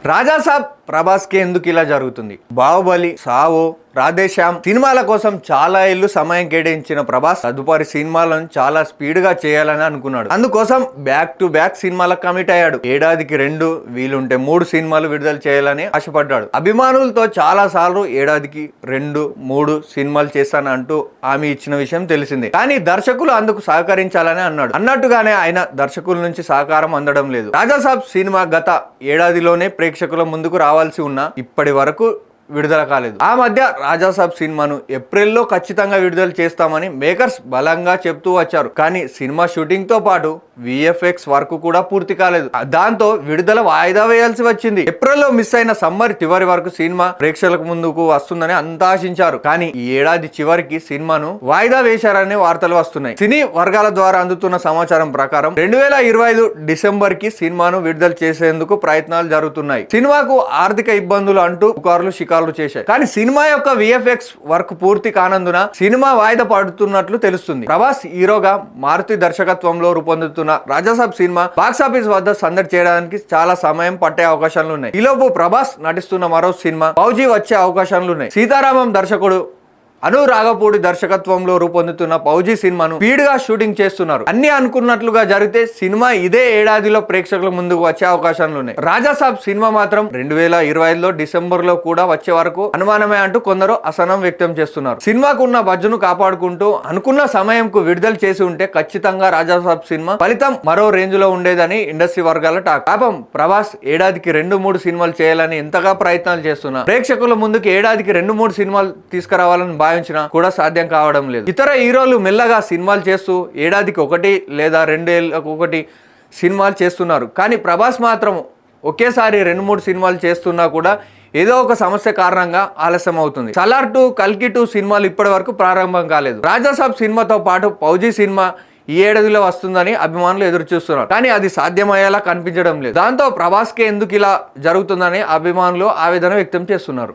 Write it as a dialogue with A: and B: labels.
A: రాజాసాబ్ ప్రభాస్ కి ఎందుకు ఇలా జరుగుతుంది? బాహుబలి, సావో, రాధేశ్యామ్ సినిమాల కోసం చాలా ఏళ్లు సమయం కేటాయించిన ప్రభాస్ తదుపరి సినిమాలను చాలా స్పీడ్ గా చేయాలని అనుకున్నాడు. అందుకోసం బ్యాక్ టు బ్యాక్ సినిమాలకు కమిట్ అయ్యాడు. ఏడాదికి 2 వీలుంటే 3 సినిమాలు విడుదల చేయాలని ఆశపడ్డాడు. అభిమానులతో చాలా సార్లు ఏడాదికి 2, 3 సినిమాలు చేస్తాను అంటూ హామీ ఇచ్చిన విషయం తెలిసిందే. కానీ దర్శకులు అందుకు సహకరించాలని అన్నాడు. అన్నట్టుగానే ఆయన దర్శకుల నుంచి సహకారం అందడం లేదు. రాజాసాబ్ సినిమా గత ఏడాదిలోనే ప్రేక్షకుల ముందుకు రావాల్సి ఉన్నా ఇప్పటి వరకు విడుదల కాలేదు. ఆ మధ్య రాజాసాబ్ సినిమాను ఏప్రిల్లో ఖచ్చితంగా విడుదల చేస్తామని మేకర్స్ బలంగా చెప్తూ వచ్చారు. కానీ సినిమా షూటింగ్ తో పాటు విఎఫ్ఎక్స్ వర్క్ కూడా పూర్తి కాలేదు. దాంతో విడుదల వాయిదా వేయాల్సి వచ్చింది. ఏప్రిల్లో మిస్ అయిన సమ్మర్ చివరి వరకు సినిమా ప్రేక్షకులకు ముందుకు వస్తుందని అంతా ఆశించారు. కానీ ఈ ఏడాది చివరికి సినిమాను వాయిదా వేశారనే వార్తలు వస్తున్నాయి. సినీ వర్గాల ద్వారా అందుతున్న సమాచారం ప్రకారం 2025 డిసెంబర్ కి సినిమాను విడుదల చేసేందుకు ప్రయత్నాలు జరుగుతున్నాయి. సినిమాకు ఆర్థిక ఇబ్బందులు అంటూ పుకార్లు షికార్లు చేశాయి. కానీ సినిమా యొక్క విఎఫ్ఎక్స్ వర్క్ పూర్తి కానందున సినిమా వాయిదా పడుతున్నట్లు తెలుస్తుంది. ప్రభాస్ హీరోగా మారుతి దర్శకత్వంలో రూపొందుతున్న రాజాసాబ్ సినిమా బాక్సాఫీస్ వద్ద సందడి చేయడానికి చాలా సమయం పట్టే అవకాశాలు ఉన్నాయి. ఈలోపు ప్రభాస్ నటిస్తున్న మరో సినిమా ఫౌజీ వచ్చే అవకాశాలు ఉన్నాయి. సీతారామం దర్శకుడు అను రాఘపూడి దర్శకత్వంలో రూపొందుతున్న ఫౌజీ సినిమాను స్పీడ్ గా షూటింగ్ చేస్తున్నారు. అన్ని అనుకున్నట్లుగా జరిగితే సినిమా ఇదే ఏడాదిలో ప్రేక్షకుల ముందుకు వచ్చే అవకాశాలు ఉన్నాయి. రాజాసాబ్ సినిమా మాత్రం 2025లో డిసెంబర్ లో కూడా వచ్చే వరకు అనుమానమే అంటూ కొందరు అసహనం వ్యక్తం చేస్తున్నారు. సినిమాకు ఉన్న బడ్జెట్ను కాపాడుకుంటూ అనుకున్న సమయంకు విడుదల చేసి ఉంటే ఖచ్చితంగా రాజాసాబ్ సినిమా ఫలితం మరో రేంజ్ లో ఉండేదని ఇండస్ట్రీ వర్గాల టాక్. పాపం ప్రభాస్ ఏడాదికి 2-3 సినిమాలు చేయాలని ఎంతగా ప్రయత్నాలు చేస్తున్నా ప్రేక్షకుల ముందుకు ఏడాదికి 2-3 సినిమాలు తీసుకురావాలని భావించినా కూడా సాధ్యం కావడం లేదు. ఇతర హీరోలు మెల్లగా సినిమాలు చేస్తూ ఏడాదికి 1 లేదా 2 ఏళ్ళకు 1 సినిమాలు చేస్తున్నారు. కానీ ప్రభాస్ మాత్రం ఒకేసారి 2-3 సినిమాలు చేస్తున్నా కూడా ఏదో ఒక సమస్య కారణంగా ఆలస్యం అవుతుంది. సలార్ 2, కల్కి 2 సినిమాలు ఇప్పటి వరకు ప్రారంభం కాలేదు. రాజాసాబ్ సినిమాతో పాటు ఫౌజీ సినిమా ఈ ఏడాదిలో వస్తుందని అభిమానులు ఎదురు చూస్తున్నారు. కానీ అది సాధ్యమయ్యేలా కనిపించడం లేదు. దాంతో ప్రభాస్ కి ఎందుకు ఇలా జరుగుతుందని అభిమానులు ఆవేదన వ్యక్తం చేస్తున్నారు.